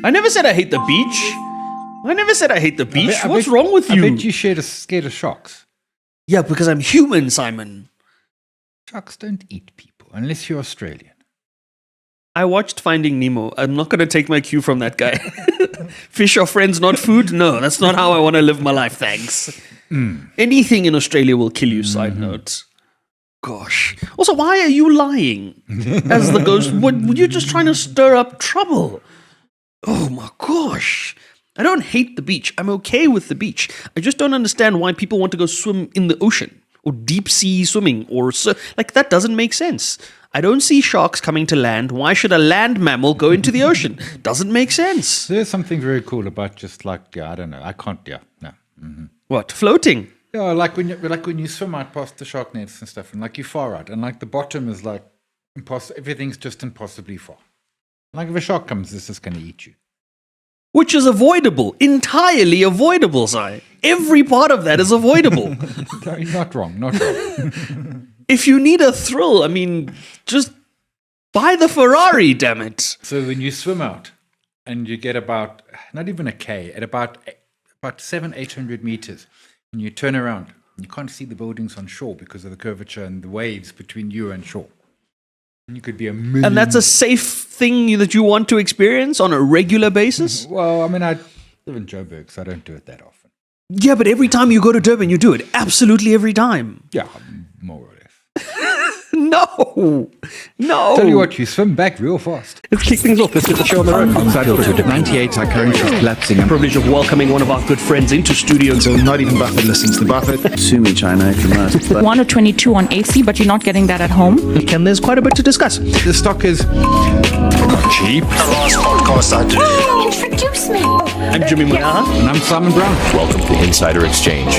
I never said I hate the beach. What's wrong with you? I bet you scared of sharks. Yeah, because I'm human, Simon. Sharks don't eat people, unless you're Australian. I watched Finding Nemo. I'm not going to take my cue from that guy. Fish are friends, not food? No, that's not how I want to live my life, thanks. Anything in Australia will kill you, side note. Gosh. Also, why are you lying as the ghost? You're just trying to stir up trouble. Oh my gosh. I don't hate the beach. I'm okay with the beach. I just don't understand why people want to go swim in the ocean or deep sea swimming like that doesn't make sense. I don't see sharks coming to land. Why should a land mammal go into the ocean? Doesn't make sense. There's something very cool about just like, I don't know. I can't, no. Mm-hmm. What? Floating? Yeah, like when you swim out past the shark nets and stuff, and like you far out, and like the bottom is like everything's just impossibly far. Like if a shark comes, it's just going to eat you. Which is avoidable, entirely avoidable, Si. Every part of that is avoidable. No, not wrong. If you need a thrill, I mean, just buy the Ferrari, damn it. So when you swim out and you get about, not even a K, at about 700-800 meters, and you turn around, you can't see the buildings on shore because of the curvature and the waves between you and shore. And you could be a million. And that's a safe thing that you want to experience on a regular basis? Well, I mean, I live in Joburg, so I don't do it that often. Yeah, but every time you go to Durban, you do it. Absolutely every time. Yeah, more or less. No. Tell you what, you swim back real fast. Let's kick things off. Let's get the show on the road. Unfiltered. 98 are currently collapsing. Privilege of welcoming one of our good friends into studio. So not even Buffett listens to Buffett. Sue me, China, if you must. But 1 or 22 on AC, but you're not getting that at home. Ken, there's quite a bit to discuss. The stock is not cheap. The last podcast I did. Introduce me. I'm Jimmy Moyaha. And I'm Simon Brown. Welcome to Insider Exchange.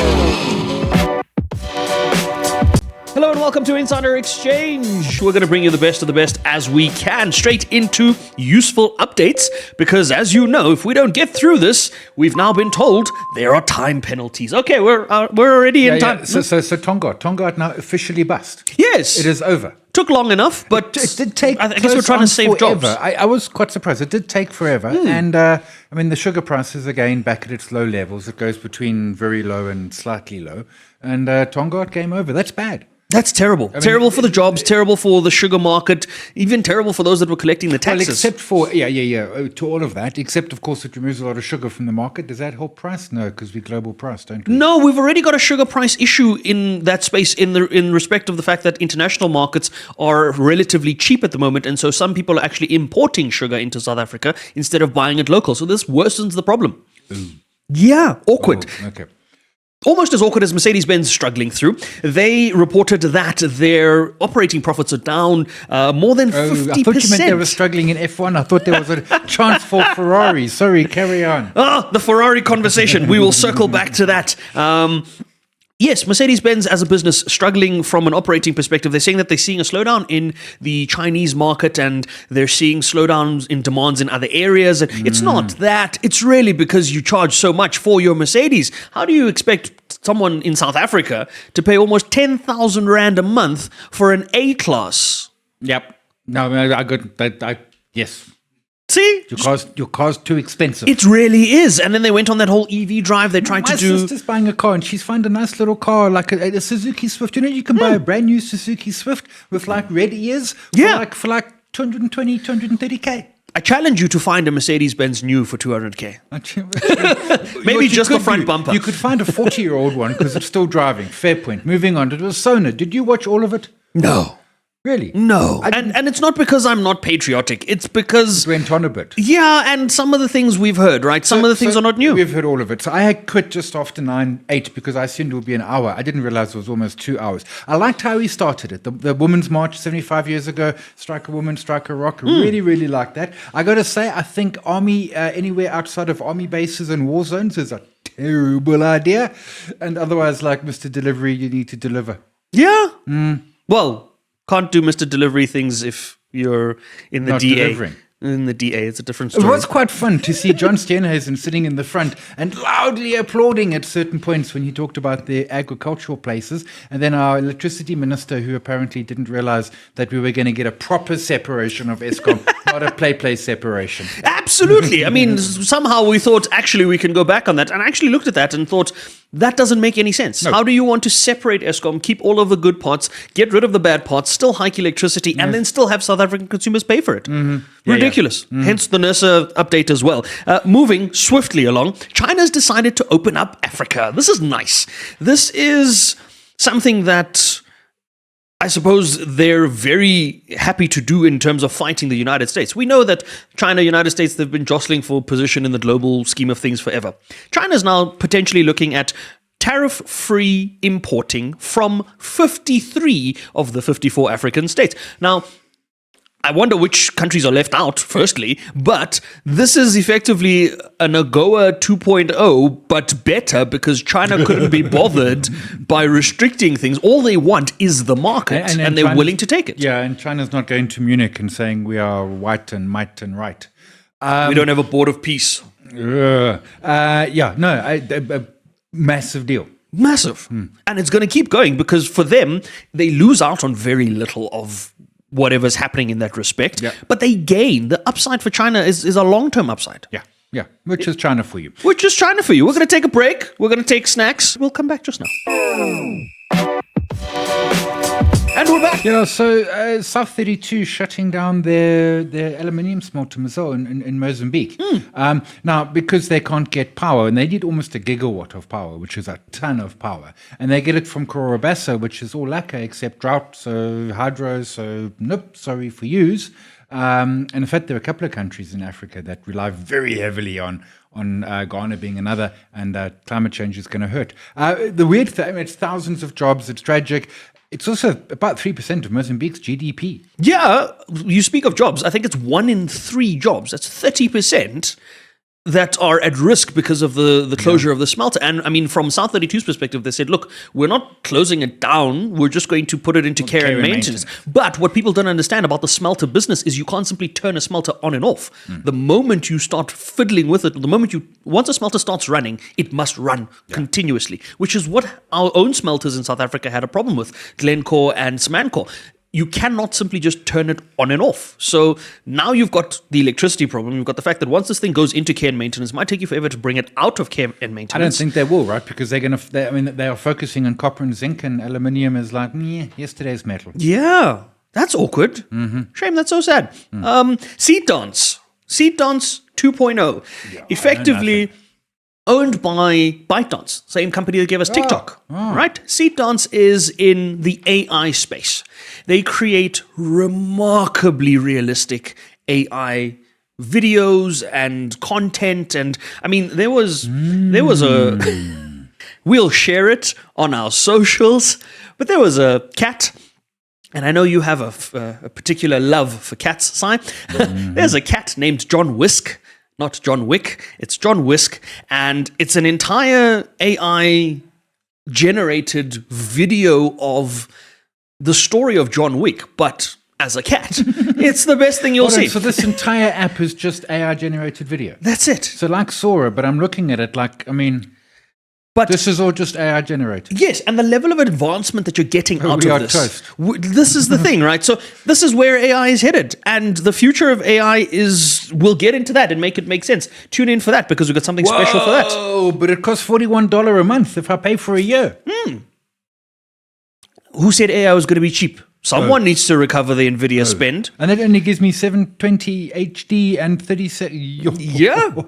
Hello and welcome to Insider Exchange. We're going to bring you the best of the best as we can, straight into useful updates, because as you know, if we don't get through this, we've now been told there are time penalties. Okay, we're already in time. So Tongaat now officially bust. Yes. It is over. Took long enough, but It did take. I guess we're trying to save forever. jobs. I was quite surprised. It did take forever, and I mean the sugar price is again back at its low levels. It goes between very low and slightly low, and Tongaat came over. That's bad. That's terrible. Terrible for the jobs, terrible for the sugar market, even terrible for those that were collecting the taxes. Well, except for, to all of that, except, of course, it removes a lot of sugar from the market. Does that help price? No, because we global price, don't we? No, we've already got a sugar price issue in that space in respect of the fact that international markets are relatively cheap at the moment, and so some people are actually importing sugar into South Africa instead of buying it local. So this worsens the problem. Ooh. Yeah, awkward. Oh, okay. Almost as awkward as Mercedes-Benz struggling through. They reported that their operating profits are down more than 50%. I thought you meant they were struggling in F1. I thought there was a chance for Ferrari. Sorry, carry on. The Ferrari conversation. We will circle back to that. Yes, Mercedes-Benz as a business struggling from an operating perspective. They're saying that they're seeing a slowdown in the Chinese market and they're seeing slowdowns in demands in other areas. It's not that. It's really because you charge so much for your Mercedes. How do you expect someone in South Africa to pay almost 10,000 Rand a month for an A-class? Yep. No, I got that. Yes. See? Your car's too expensive. It really is. And then they went on that whole EV drive. They tried to do... My sister's buying a car and she's found a nice little car, like a Suzuki Swift. You know, you can buy a brand new Suzuki Swift with like red ears for like 220, 230K. I challenge you to find a Mercedes-Benz new for 200K. Maybe just the front bumper. You could find a 40-year-old one because it's still driving. Fair point. Moving on. It was SONA. Did you watch all of it? No. Really? No. And it's not because I'm not patriotic. It's because... It went on a bit. Yeah, and some of the things we've heard, right? Some of the things are not new. We've heard all of it. So I had quit just after 8 because I assumed it would be an hour. I didn't realize it was almost 2 hours. I liked how he started it. The Women's March 75 years ago, Strike a Woman, Strike a Rock. Really, really liked that. I got to say, I think army, anywhere outside of army bases and war zones is a terrible idea. And otherwise, like Mr. Delivery, you need to deliver. Yeah. Well... Can't do Mr. Delivery things if you're in the not DA. Delivering. In the DA, it's a different It story. was quite fun to see John Steenhuisen sitting in the front and loudly applauding at certain points when he talked about the agricultural places. And then our electricity minister, who apparently didn't realize that we were going to get a proper separation of Eskom, not a play separation. Absolutely. I mean, somehow we thought, actually, we can go back on that. And I actually looked at that and thought, that doesn't make any sense. No. How do you want to separate Eskom, keep all of the good parts, get rid of the bad parts, still hike electricity, and then still have South African consumers pay for it? Ridiculous. Hence the NERSA update as well. Moving swiftly along, China's decided to open up Africa. This is nice. This is something that I suppose they're very happy to do in terms of fighting the United States. We know that China, United States, they've been jostling for position in the global scheme of things forever. China's now potentially looking at tariff-free importing from 53 of the 54 African states. Now, I wonder which countries are left out, firstly, but this is effectively an AGOA 2.0, but better because China couldn't be bothered by restricting things. All they want is the market, and they're willing to take it. Yeah, and China's not going to Munich and saying we are white and might and right. We don't have a board of peace. A massive deal. Massive. And it's going to keep going because for them, they lose out on very little of whatever's happening in that respect, but they gain. The upside for China is a long-term upside. Yeah, which is China for you. Which is China for you. We're going to take a break. We're going to take snacks. We'll come back just now. And we're back. Yeah, so South 32 shutting down their aluminium smelter Mozal in Mozambique. Now, because they can't get power, and they need almost a gigawatt of power, which is a ton of power, and they get it from Corobassa, which is all lacquer except drought, so hydro, so nope, sorry for yous. And in fact, there are a couple of countries in Africa that rely very heavily on Ghana being another, and climate change is going to hurt. The weird thing, it's thousands of jobs, it's tragic. It's also about 3% of Mozambique's GDP. Yeah, you speak of jobs. I think it's 1 in 3 jobs. That's 30% that are at risk because of the closure of the smelter. And I mean, from South 32's perspective, they said, look, we're not closing it down. We're just going to put it into care and maintenance. But what people don't understand about the smelter business is you can't simply turn a smelter on and off. The moment you start fiddling with it, once a smelter starts running, it must run continuously, which is what our own smelters in South Africa had a problem with, Glencore and Samancor. You cannot simply just turn it on and off. So now you've got the electricity problem. You've got the fact that once this thing goes into care and maintenance, it might take you forever to bring it out of care and maintenance. I don't think they will, right? Because they are focusing on copper and zinc, and aluminium is like yesterday's metal. Yeah, that's awkward. Shame, that's so sad. Seedance 2.0, effectively owned by ByteDance, same company that gave us TikTok, right? Seedance is in the AI space. They create remarkably realistic AI videos and content, and I mean, there was a. We'll share it on our socials, but there was a cat. And I know you have a particular love for cats, Si. There's a cat named John Whisk. Not John Wick, it's John Whisk, and it's an entire AI-generated video of the story of John Wick, but as a cat. It's the best thing you'll see. So this entire app is just AI-generated video? That's it. So like Sora, but I'm looking at it like, I mean... But this is all just AI generated. Yes, and the level of advancement that you're getting out of this. Toast. This is the thing, right? So this is where AI is headed, and the future of AI is. We'll get into that and make it make sense. Tune in for that because we've got something special for that. Oh, but it costs $41 a month if I pay for a year. Who said AI was going to be cheap? Someone needs to recover the Nvidia spend, and it only gives me 720 HD and 37. Yeah.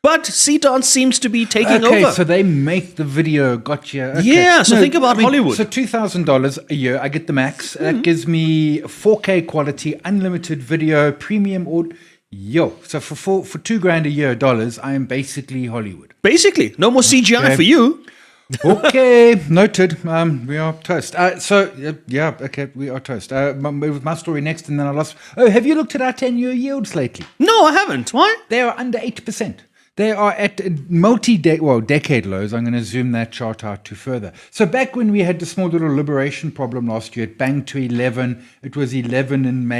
But Seedance seems to be taking over. Okay, so they make the video. Gotcha. Okay. Yeah, so think about Hollywood. So $2,000 a year, I get the max. That gives me 4K quality, unlimited video, premium audio. So for $2,000 a year dollars, I am basically Hollywood. Basically, no more CGI for you. Okay, noted. We are toast. We are toast. With my story next, and then I lost. Oh, have you looked at our 10-year yields lately? No, I haven't. Why? They are under 8%. They are at decade lows. I'm going to zoom that chart out to further. So back when we had the small little liberation problem last year, it banged to 11. It was 11 in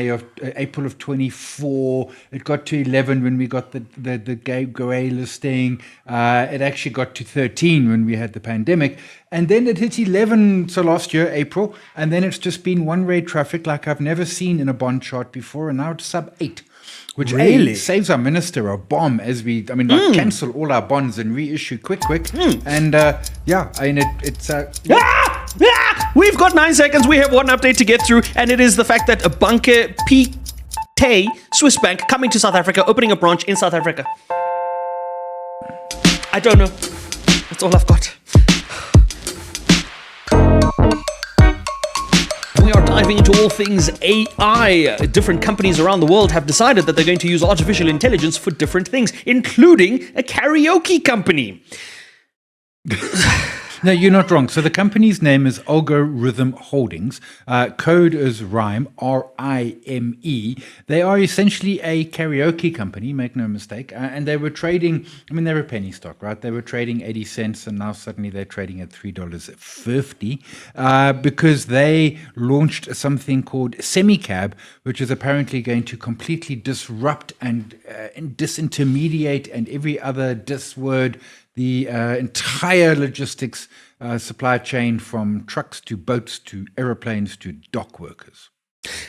April of 24. It got to 11 when we got the grey listing. It actually got to 13 when we had the pandemic. And then it hit 11, so last year, April. And then it's just been one-way traffic like I've never seen in a bond chart before. And now it's sub 8. Which really saves our minister a bomb as cancel all our bonds and reissue quick. And we've got 9 seconds. We have one update to get through, and it is the fact that a Banque Pictet, Swiss bank, coming to South Africa, opening a branch in South Africa. I don't know. That's all I've got. We are diving into all things AI. Different companies around the world have decided that they're going to use artificial intelligence for different things, including a karaoke company. No, you're not wrong. So the company's name is Algorithm Holdings. Code is RIME, R-I-M-E. They are essentially a karaoke company, make no mistake. And they were trading, they're a penny stock, right? They were trading 80 cents and now suddenly they're trading at $3.50 because they launched something called Semicab, which is apparently going to completely disrupt and disintermediate and every other word the entire logistics supply chain, from trucks to boats to aeroplanes to dock workers.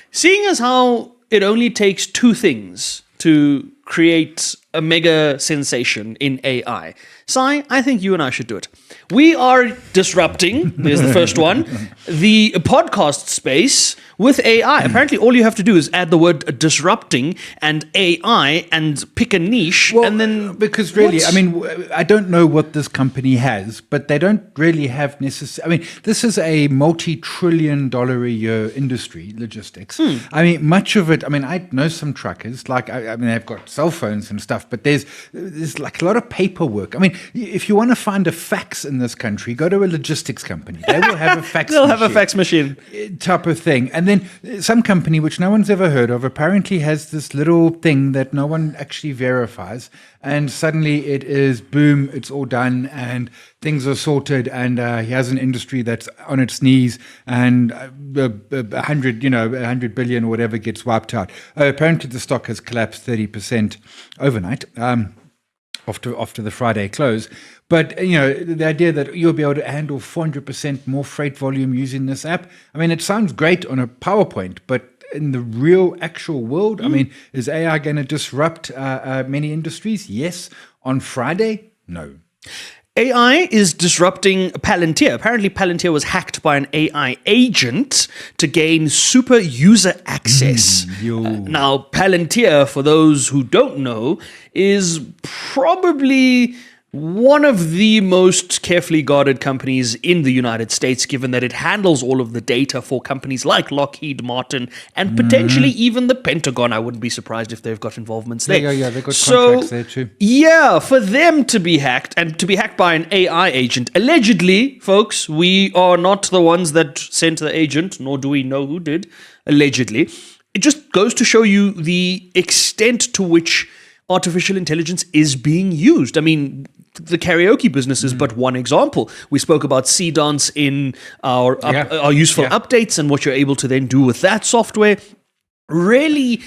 Seeing as how it only takes 2 things to create a mega sensation in AI, Sai, I think you and I should do it. We are disrupting, there's the first one, the podcast space with AI. Apparently, all you have to do is add the word disrupting and AI and pick a niche, and then... Because really, I don't know what this company has, but they don't really have necessarily... this is a multi-trillion-dollar a year industry, logistics. Much of it... I know some truckers, they've got cell phones and stuff, but there's like a lot of paperwork. If you want to find a fax in this country, go to a logistics company. They will have a fax They'll have a fax machine. Type of thing. And then some company, which no one's ever heard of, apparently has this little thing that no one actually verifies. And suddenly it is, boom, it's all done and things are sorted. And he has an industry that's on its knees and 100 billion or whatever gets wiped out. Apparently the stock has collapsed 30% overnight. After the Friday close. But, the idea that you'll be able to handle 400% more freight volume using this app, it sounds great on a PowerPoint, but in the real actual world, is AI going to disrupt many industries? Yes. On Friday? No. AI is disrupting Palantir. Apparently, Palantir was hacked by an AI agent to gain super user access. Now, Palantir, for those who don't know, is probably one of the most carefully guarded companies in the United States, given that it handles all of the data for companies like Lockheed Martin and potentially even the Pentagon. I wouldn't be surprised if they've got involvements there. Yeah, they've got contracts there too. Yeah, for them to be hacked and to be hacked by an AI agent, allegedly, folks, we are not the ones that sent the agent, nor do we know who did, allegedly. It just goes to show you the extent to which artificial intelligence is being used. The karaoke business is but one example. We spoke about Seedance in our useful updates and what you're able to then do with that software. Really,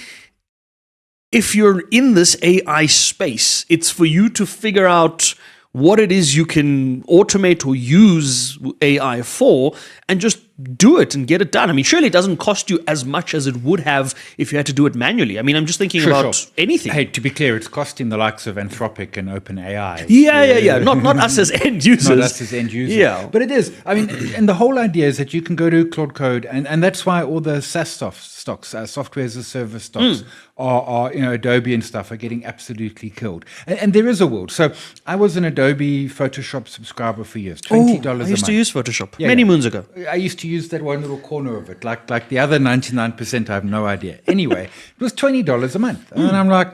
if you're in this AI space, it's for you to figure out what it is you can automate or use AI for and just do it and get it done. Surely it doesn't cost you as much as it would have if you had to do it manually. I'm just thinking about anything. Hey, to be clear, it's costing the likes of Anthropic and OpenAI. Yeah. Not us as end users. Not us as end users. Yeah. But it is. And the whole idea is that you can go to Claude Code, and that's why all the SaaS stocks, software as a service stocks, are Adobe and stuff are getting absolutely killed. And there is a world. So I was an Adobe Photoshop subscriber for years, $20 a month. I used to use Photoshop many moons ago. I used to use that one little corner of it, like the other 99%. I have no idea. Anyway, it was $20 a month, and I'm like,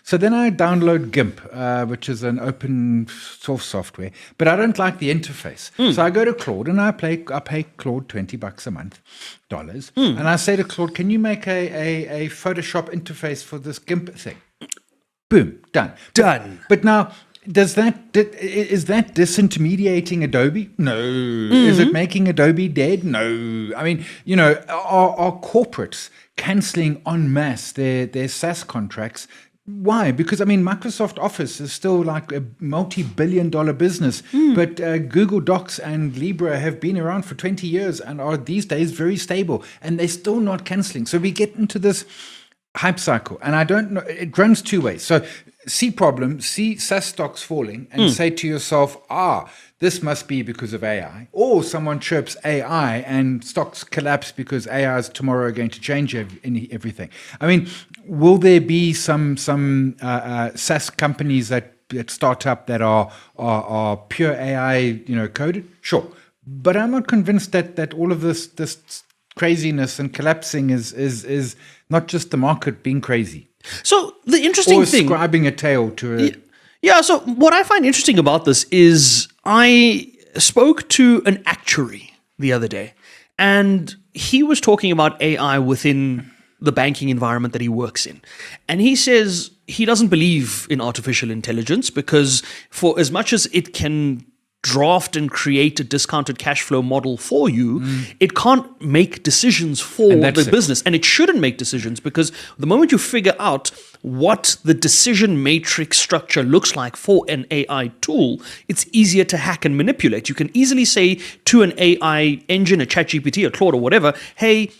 So then I download GIMP, which is an open source software, but I don't like the interface. So I go to Claude and I pay Claude $20 a month, and I say to Claude, "Can you make a Photoshop interface for this GIMP thing?" Boom, done. Done. But now, is that disintermediating Adobe? No. Is it making Adobe dead? No. I mean, are corporates canceling en masse their SaaS contracts? Why? Because, I mean, Microsoft Office is still like a multi-billion-dollar business, but Google Docs and Libra have been around for 20 years and are these days very stable, and they're still not canceling. So we get into this hype cycle, and I don't know, it runs two ways. So see problem, see SaaS stocks falling, and say to yourself, this must be because of AI. Or someone chirps AI and stocks collapse because AI is tomorrow going to change everything. I mean, will there be some SaaS companies that start up that are pure AI, coded? Sure. But I'm not convinced that all of this craziness and collapsing is not just the market being crazy. So the interesting thing, ascribing a tail to a... Yeah, so what I find interesting about this is I spoke to an actuary the other day, and he was talking about AI within the banking environment that he works in. And he says he doesn't believe in artificial intelligence because for as much as it can draft and create a discounted cash flow model for you, it can't make decisions for the business. And it shouldn't make decisions because the moment you figure out what the decision matrix structure looks like for an AI tool, it's easier to hack and manipulate. You can easily say to an AI engine, a ChatGPT, a Claude or whatever, hey,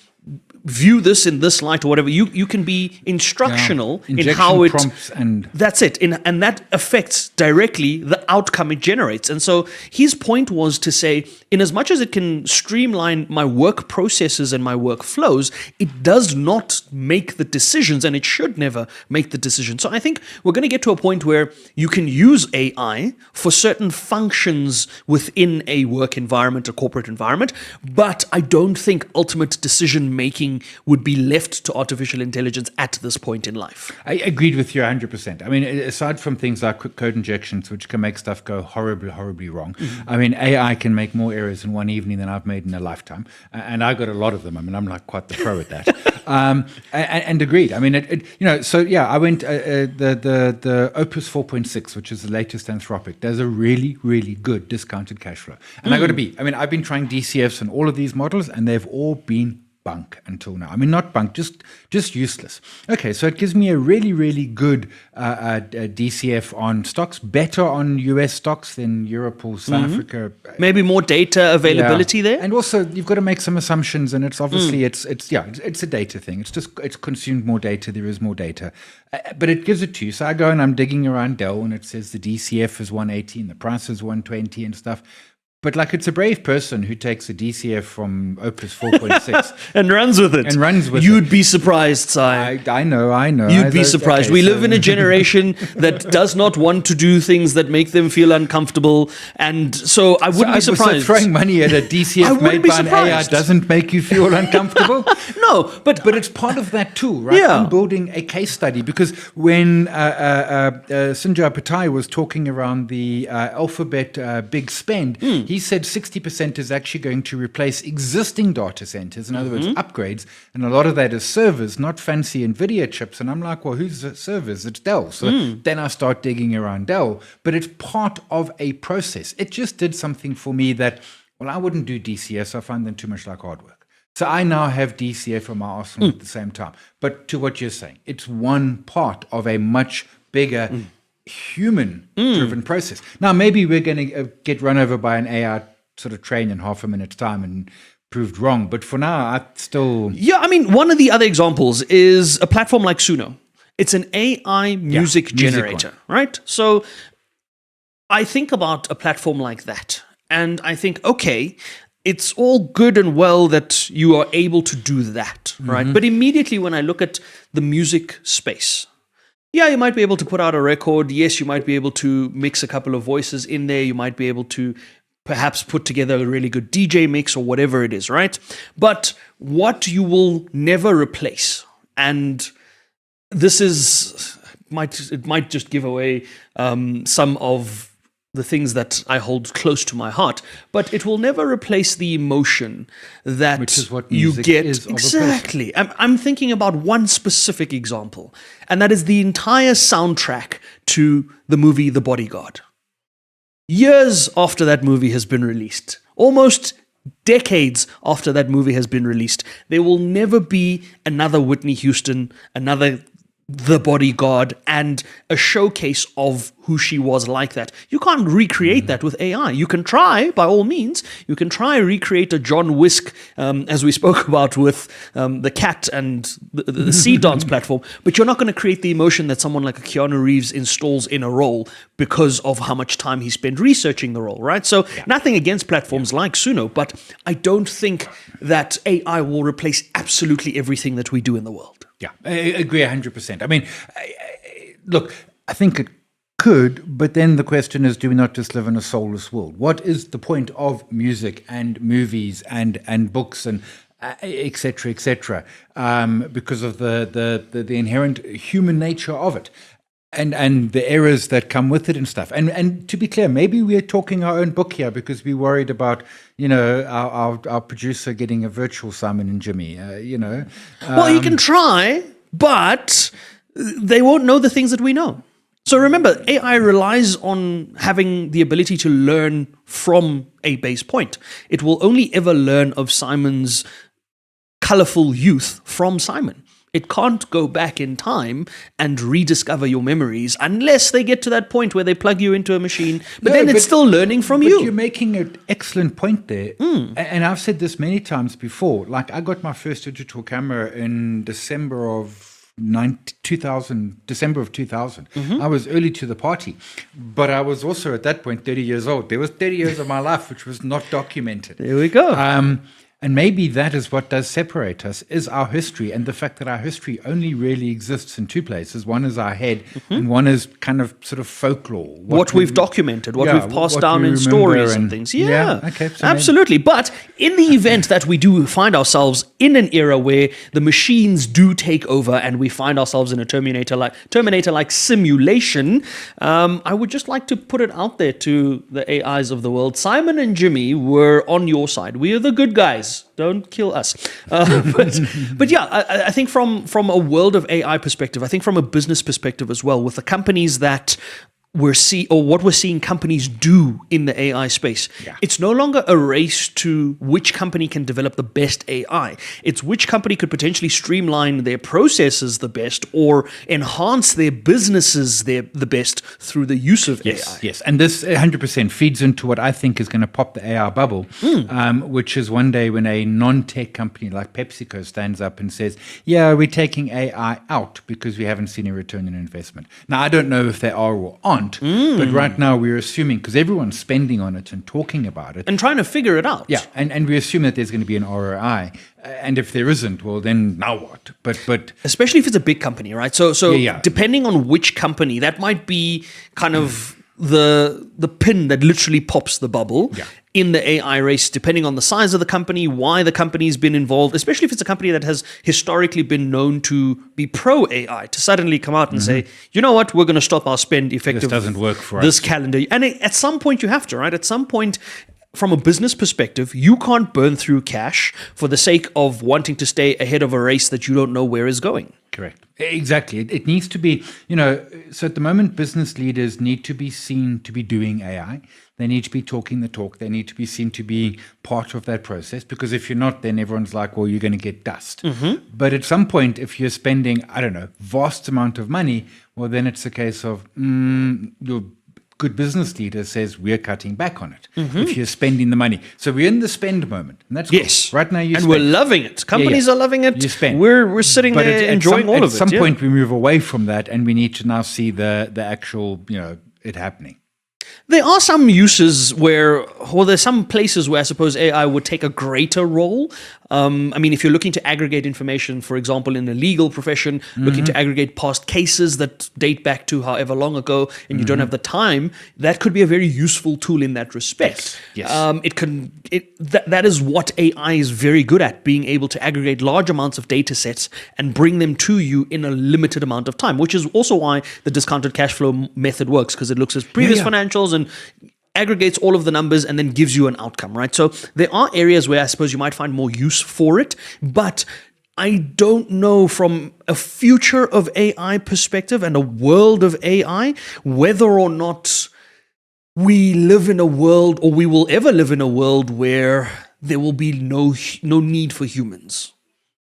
view this in this light or whatever. You can be instructional in how it prompts and that's it, and that affects directly the outcome it generates. And so his point was to say, in as much as it can streamline my work processes and my workflows, it does not make the decisions, and it should never make the decision. So I think we're going to get to a point where you can use AI for certain functions within a work environment, a corporate environment, but I don't think ultimate decision making would be left to artificial intelligence at this point in life. I agreed with you 100%. I mean, aside from things like quick code injections, which can make stuff go horribly, horribly wrong, I mean, AI can make more errors in one evening than I've made in a lifetime. And I got a lot of them. I mean, I'm like quite the pro at that. And agreed. I mean, so yeah, I went, the Opus 4.6, which is the latest Anthropic, does a really, really good discounted cash flow. And I've been trying DCFs and all of these models, and they've all been bunk until now. I mean, not bunk, just useless. Okay, so it gives me a really, really good DCF on stocks, better on US stocks than Europe or South Africa. Maybe more data availability there. And also, you've got to make some assumptions, and it's obviously it's a data thing. It's consumed more data. There is more data, but it gives it to you. So I go and I'm digging around Dell, and it says the DCF is 180 and the price is 120 and stuff. But like, it's a brave person who takes a DCF from Opus 4.6 and runs with it. You'd be surprised, Si. I know. You'd be surprised. We live in a generation that does not want to do things that make them feel uncomfortable. And so I wouldn't be surprised. So throwing money at a DCF made by an AI doesnent make you feel uncomfortable? No, but it's part of that tool, right? Yeah. I'm building a case study because when Sanjay Patai was talking around the Alphabet big spend, he said 60% is actually going to replace existing data centers. In other words, upgrades. And a lot of that is servers, not fancy NVIDIA chips. And I'm like, well, who's the servers? It's Dell. So then I start digging around Dell. But it's part of a process. It just did something for me that, well, I wouldn't do DCS. I find them too much like hard work. So I now have DCF on my arsenal at the same time. But to what you're saying, it's one part of a much bigger human-driven process. Now, maybe we're going to get run over by an AI sort of train in half a minute's time and proved wrong. But for now, I still... Yeah, I mean, one of the other examples is a platform like Suno. It's an AI music generator, right? So I think about a platform like that, and I think, okay, it's all good and well that you are able to do that, right? But immediately when I look at the music space, yeah, you might be able to put out a record. Yes, you might be able to mix a couple of voices in there. You might be able to perhaps put together a really good DJ mix or whatever it is, right? But what you will never replace, and this is might just give away some of the things that I hold close to my heart, but it will never replace the emotion that Which is what you music get. is of a person. Exactly. I'm thinking about one specific example, and that is the entire soundtrack to the movie The Bodyguard. Years after that movie has been released, almost decades after that movie has been released, there will never be another Whitney Houston, another The Bodyguard, and a showcase of who she was like that. You can't recreate that with AI. You can try, by all means. You can try recreate a John Whisk, as we spoke about with the cat and the Seedance platform, but you're not going to create the emotion that someone like a Keanu Reeves installs in a role because of how much time he spent researching the role, right? So nothing against platforms like Suno, but I don't think that AI will replace absolutely everything that we do in the world. Yeah, I agree 100%. I mean, look, I think it could, but then the question is, do we not just live in a soulless world? What is the point of music and movies and books and et cetera, because of the inherent human nature of it? And the errors that come with it and stuff. And to be clear, maybe we're talking our own book here because we're worried about, our producer getting a virtual Simon and Jimmy, Well, you can try, but they won't know the things that we know. So remember, AI relies on having the ability to learn from a base point. It will only ever learn of Simon's colorful youth from Simon. It can't go back in time and rediscover your memories unless they get to that point where they plug you into a machine. But then it's still learning from you. But you're making an excellent point there. And I've said this many times before. Like, I got my first digital camera in December of 2000. I was early to the party. But I was also at that point 30 years old. There was 30 years of my life which was not documented. There we go. And maybe that is what does separate us, is our history, and the fact that our history only really exists in two places. One is our head, and one is kind of sort of folklore. What we've documented, what we've passed down in stories and things. Yeah, okay, so absolutely. But in the event that we do find ourselves in an era where the machines do take over and we find ourselves in a Terminator-like simulation, I would just like to put it out there to the AIs of the world. Simon and Jimmy were on your side. We are the good guys. Don't kill us. But yeah, I think from a world of AI perspective, I think from a business perspective as well, with the companies that what we're seeing companies do in the AI space. Yeah. It's no longer a race to which company can develop the best AI. It's which company could potentially streamline their processes the best or enhance their businesses the best through the use of AI. Yes, and this 100% feeds into what I think is going to pop the AI bubble, which is one day when a non-tech company like PepsiCo stands up and says, yeah, we're taking AI out because we haven't seen a return on investment. Now, I don't know if they are or aren't, but right now we're assuming, because everyone's spending on it and talking about it. And trying to figure it out. Yeah, and we assume that there's going to be an ROI. And if there isn't, well, then now what? But especially if it's a big company, right? So Yeah. depending on which company, that might be kind of the pin that literally pops the bubble in the AI race, depending on the size of the company, why the company's been involved, especially if it's a company that has historically been known to be pro-AI, to suddenly come out and say, you know what, we're going to stop our spend effectively. This doesn't work for this us. calendar. And at some point you have to, right? At some point, from a business perspective, you can't burn through cash for the sake of wanting to stay ahead of a race that you don't know where is going. Correct. Exactly. It needs to be, so at the moment, business leaders need to be seen to be doing AI. They need to be talking the talk. They need to be seen to be part of that process, because if you're not, then everyone's like, well, you're going to get dust. But at some point, if you're spending, vast amount of money, well, then it's a case of your good business leader says we're cutting back on it if you're spending the money. So we're in the spend moment, and that's Yes. cool. Right now you and spend. we're loving it. Companies are loving it. You spend. We're sitting But there enjoying all of it. At some yeah. point we move away from that, and we need to now see the actual, it happening. There are some uses there's some places where I suppose AI would take a greater role. I mean, if you're looking to aggregate information, for example, in a legal profession, looking to aggregate past cases that date back to however long ago, and you don't have the time, that could be a very useful tool in that respect. Yes. That is what AI is very good at, being able to aggregate large amounts of data sets and bring them to you in a limited amount of time, which is also why the discounted cash flow method works, because it looks at previous financials and aggregates all of the numbers and then gives you an outcome, right? So there are areas where I suppose you might find more use for it, but I don't know from a future of AI perspective and a world of AI, whether or not we live in a world, or we will ever live in a world, where there will be no need for humans,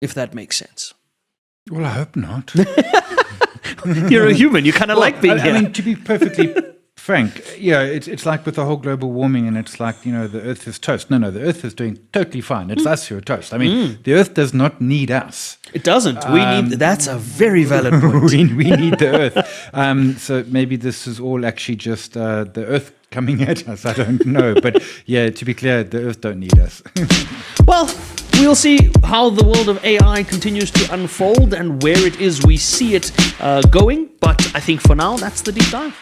if that makes sense. Well, I hope not. You're a human. You kind of like being here. I mean, to be perfectly frank, it's like with the whole global warming, and it's like, the Earth is toast. No, the Earth is doing totally fine. It's us who are toast. I mean, the Earth does not need us. It doesn't. That's a very valid point. we need the Earth. So maybe this is all actually just the Earth coming at us. I don't know. But yeah, to be clear, the Earth don't need us. Well, we'll see how the world of AI continues to unfold and where it is we see it going. But I think for now, that's the deep dive.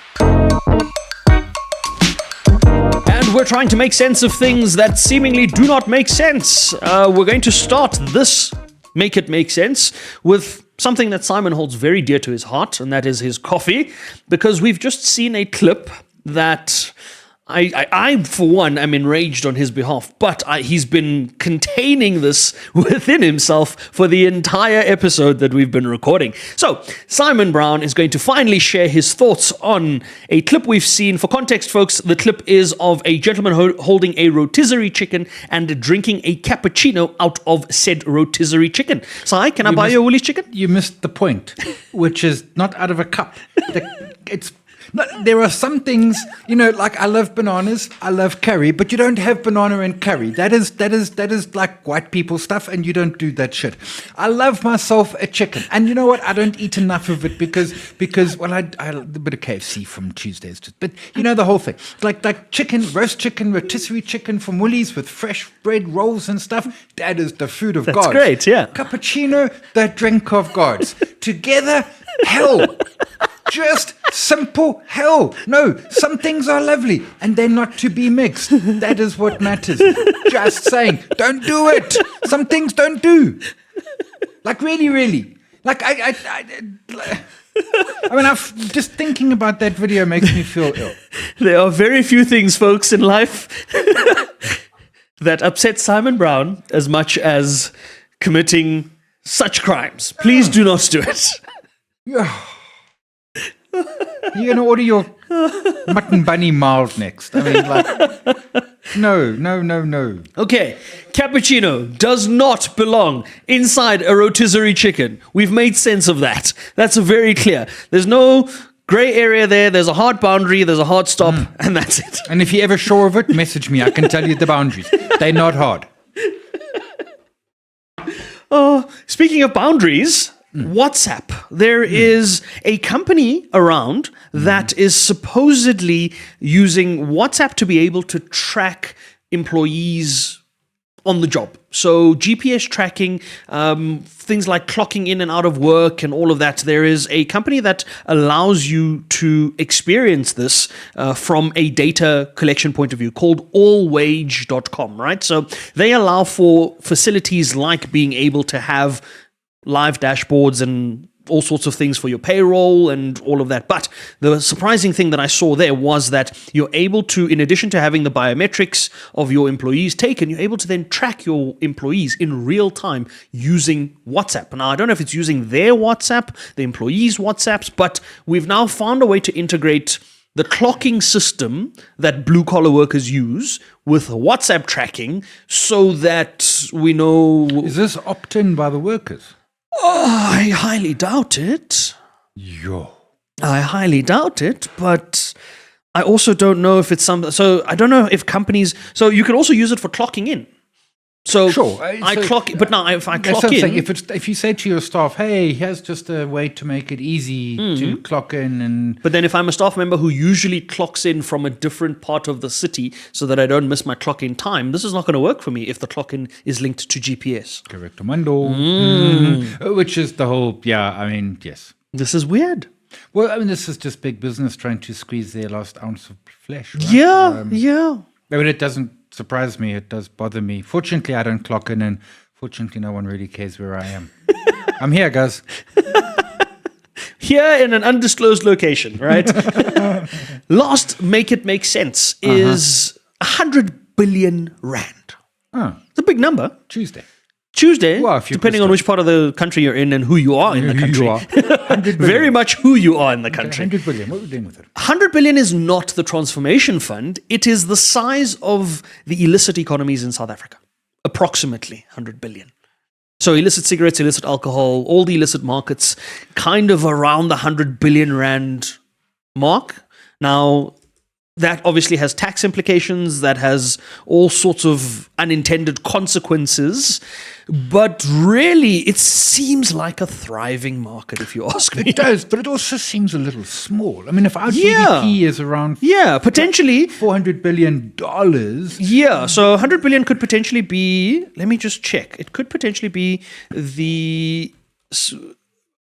And we're trying to make sense of things that seemingly do not make sense. We're going to start this Make It Make Sense with something that Simon holds very dear to his heart, and that is his coffee, because we've just seen a clip that I, for one, am enraged on his behalf, but he's been containing this within himself for the entire episode that we've been recording. So, Simon Brown is going to finally share his thoughts on a clip we've seen. For context, folks, the clip is of a gentleman holding a rotisserie chicken and drinking a cappuccino out of said rotisserie chicken. Sai, can I buy you a Woolies chicken? You missed the point, which is not out of a cup. There are some things, like I love bananas, I love curry, but you don't have banana and curry. That is like white people stuff, and you don't do that shit. I love myself a chicken, and you know what? I don't eat enough of it because I a bit of KFC from Tuesdays, but the whole thing. Like chicken, roast chicken, rotisserie chicken from Woolies with fresh bread rolls and stuff. That is the food of God. That's great, yeah. Cappuccino, the drink of gods. Together, hell. Just simple hell. No, some things are lovely and they're not to be mixed. That is what matters. Just saying, don't do it. Some things don't do. Like really, really. Like I mean, just thinking about that video makes me feel ill. There are very few things, folks, in life that upset Simon Brown as much as committing such crimes. Please do not do it. Yeah. You're going to order your mutton bunny mild next. I mean, no. Okay, cappuccino does not belong inside a rotisserie chicken. We've made sense of that. That's very clear. There's no grey area there. There's a hard boundary. There's a hard stop, and that's it. And if you're ever sure of it, message me. I can tell you the boundaries. They're not hard. Speaking of boundaries, WhatsApp. There is a company around that is supposedly using WhatsApp to be able to track employees on the job. So GPS tracking, things like clocking in and out of work and all of that. There is a company that allows you to experience this from a data collection point of view called allwage.com, right? So they allow for facilities like being able to have live dashboards and all sorts of things for your payroll and all of that. But the surprising thing that I saw there was that you're able to, in addition to having the biometrics of your employees taken, you're able to then track your employees in real time using WhatsApp. Now, I don't know if it's using their WhatsApp, the employees' WhatsApps, but we've now found a way to integrate the clocking system that blue-collar workers use with WhatsApp tracking so that we know... Is this opt-in by the workers? Oh, I highly doubt it. I highly doubt it, but I also don't know if it's some... So I don't know if companies... So you can also use it for clocking in. So Sure. I So, clock, but now if I That's clock what I'm in, saying. If you say to your staff, hey, here's just a way to make it easy to clock in and but then if I'm a staff member who usually clocks in from a different part of the city so that I don't miss my clock in time, this is not going to work for me if the clock in is linked to GPS. correctamundo, which is the whole, yes. This is weird. Well, I mean, this is just big business trying to squeeze their last ounce of flesh, right? Yeah. I mean, it doesn't surprise me. It does bother me. Fortunately, I don't clock in, and fortunately, no one really cares where I am. I'm here, guys. Here in an undisclosed location, right? Last Make It Make Sense is 100 billion rand. Oh, It's a big number. Tuesday. Tuesday, Well, if you depending on which part of the country you're in and who you are in the country. You are. 100 billion. Very much who you are in the country. 100 billion. What are we doing with it? 100 billion is not the transformation fund. It is the size of the illicit economies in South Africa. Approximately 100 billion. So illicit cigarettes, illicit alcohol, all the illicit markets, kind of around the 100 billion rand mark. Now, that obviously has tax implications, that has all sorts of unintended consequences, but really it seems like a thriving market, if you ask me. It does, but it also seems a little small. I mean, if our Yeah. GDP is around Yeah, potentially. $400 billion, Yeah, so 100 billion could potentially be, let me just check. It could potentially be the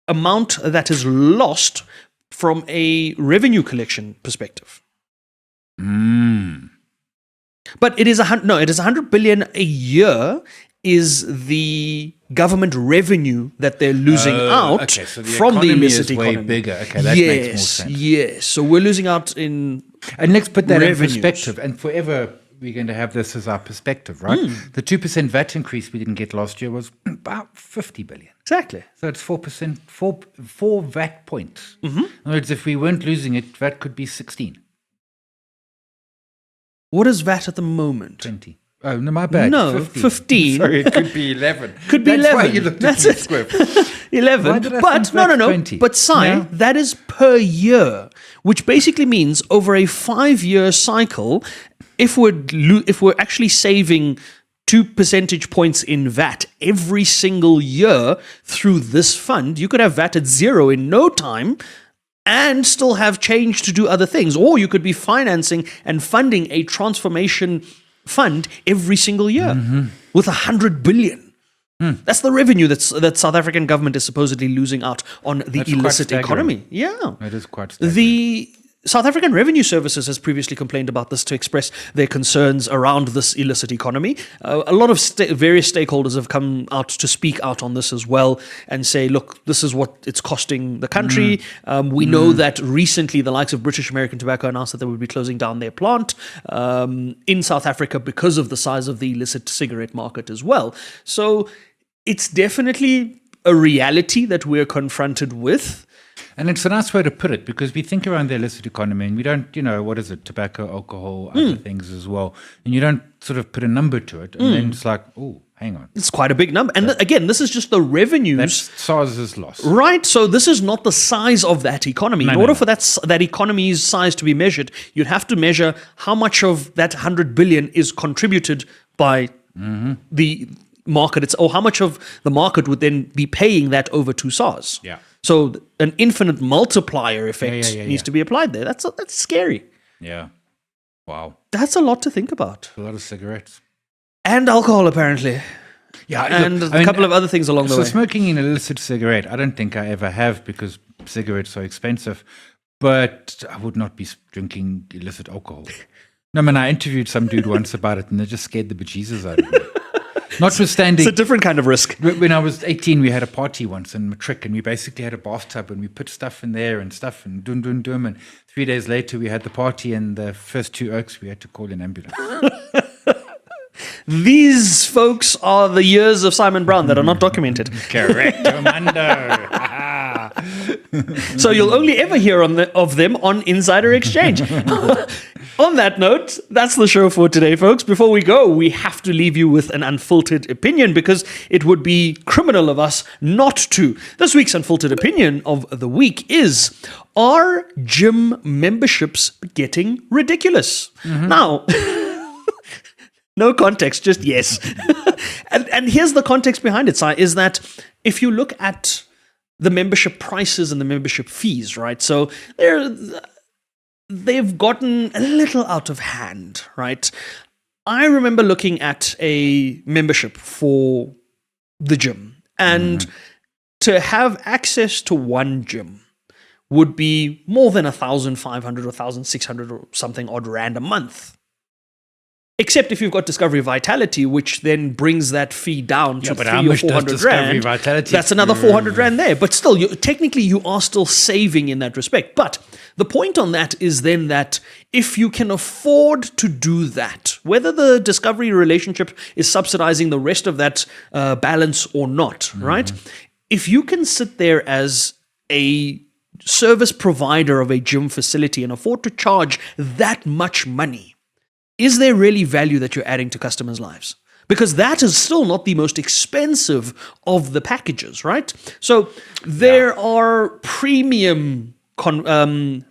amount that is lost from a revenue collection perspective. But it is it is 100 billion a year is the government revenue that they're losing out okay, so the from the economy illicit is way economy. bigger. Okay, that makes more sense. Yes, so we're losing out in And let's put that Revenues. in perspective. And forever, we're going to have this as our perspective, right? The 2% VAT increase we didn't get last year was about 50 billion. exactly. So it's 4%, four VAT points. In other words, if we weren't losing it, VAT could be 16, What is VAT at the moment? 20. Oh, no, my bad. No, 15. Sorry, it could be 11. Could be That's 11. why you looked That's at me it. squiff. 11. Why did I But think no. that's 20? But Sai, Yeah. that is per year, which basically means over a 5-year cycle, if we're actually saving 2 percentage points in VAT every single year through this fund, you could have VAT at 0 in no time and still have change to do other things. Or you could be financing and funding a transformation fund every single year with 100 billion. That's the revenue that South African government is supposedly losing out on the That's quite illicit staggering. economy. Yeah. It is quite staggering. The South African Revenue Services has previously complained about this to express their concerns around this illicit economy. A lot of various stakeholders have come out to speak out on this as well and say, look, this is what it's costing the country. We know that recently the likes of British American Tobacco announced that they would be closing down their plant in South Africa because of the size of the illicit cigarette market as well. So it's definitely a reality that we're confronted with. And it's a nice way to put it because we think around the illicit economy and we don't, what is it, tobacco, alcohol, other things as well. And you don't sort of put a number to it. And then it's like, oh, hang on. It's quite a big number. And again, this is just the revenues. That's SARS's loss. Right, so this is not the size of that economy. In order for that economy's size to be measured, you'd have to measure how much of that 100 billion is contributed by the market, or how much of the market would then be paying that over to SARS. Yeah. So an infinite multiplier effect Yeah. needs to be applied there. That's scary. Yeah. Wow. That's a lot to think about. A lot of cigarettes. And alcohol, apparently. Yeah. And a couple of other things along the So way. smoking an illicit cigarette, I don't think I ever have because cigarettes are expensive. But I would not be drinking illicit alcohol. No, man, I interviewed some dude once about it and they just scared the bejesus out of me. Notwithstanding, It's a different kind of risk. when I was 18, we had a party once in Matric, and we basically had a bathtub, and we put stuff in there and stuff, and dum. And 3 days later, we had the party, and the first 2 oaks, we had to call an ambulance. These folks are the years of Simon Brown that are not documented. Correct, Armando. So you'll only ever hear of them on Insider Exchange. On that note, that's the show for today, folks. Before we go, we have to leave you with an unfiltered opinion because it would be criminal of us not to. This week's unfiltered opinion of the week is, are gym memberships getting ridiculous? Now, No context, just yes. and here's the context behind it, Si, is that if you look at the membership prices and the membership fees, right? So they've gotten a little out of hand, right? I remember looking at a membership for the gym, and to have access to one gym would be more than 1,500 or 1,600 or something odd rand a month. Except if you've got Discovery Vitality, which then brings that fee down to 300 or 400 rand. Vitality? That's another 400 rand there. But still, technically, you are still saving in that respect. But the point on that is then that if you can afford to do that, whether the Discovery relationship is subsidizing the rest of that balance or not, right? If you can sit there as a service provider of a gym facility and afford to charge that much money, is there really value that you're adding to customers' lives? Because that is still not the most expensive of the packages, right? So there are premium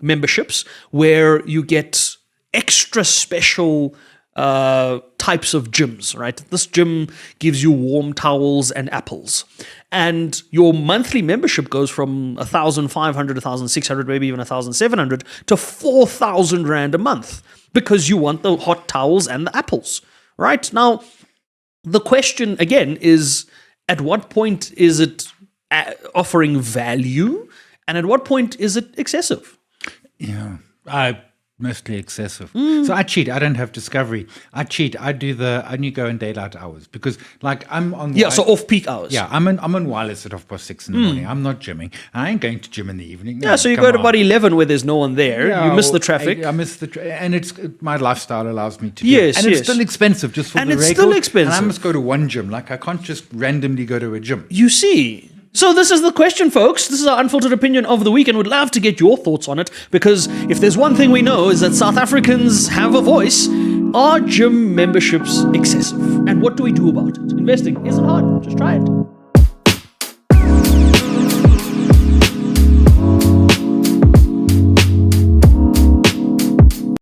memberships where you get extra special types of gyms, right? This gym gives you warm towels and apples. And your monthly membership goes from 1,500, 1,600, maybe even 1,700 to 4,000 rand a month, because you want the hot towels and the apples, right? Now, the question again is, at what point is it offering value, and at what point is it excessive? Yeah, mostly excessive. So I cheat. I don't have Discovery. I cheat. I only go in daylight hours, because like I'm on. Yeah, so off-peak hours. Yeah, I'm on wireless at 6:30 in the morning. I'm not gymming. I ain't going to gym in the evening. Yeah, so you go to about 11 where there's no one there. Yeah, you miss the traffic. I miss and it's my lifestyle allows me to do Yes, it. And yes. it's still expensive, just for And the it's record. still expensive. And I must go to one gym. Like I can't just randomly go to a gym. You see. So this is the question, folks. This is our unfiltered opinion of the week, and we'd love to get your thoughts on it, because if there's one thing we know is that South Africans have a voice. Are gym memberships excessive? And what do we do about it? Investing isn't hard. Just try it.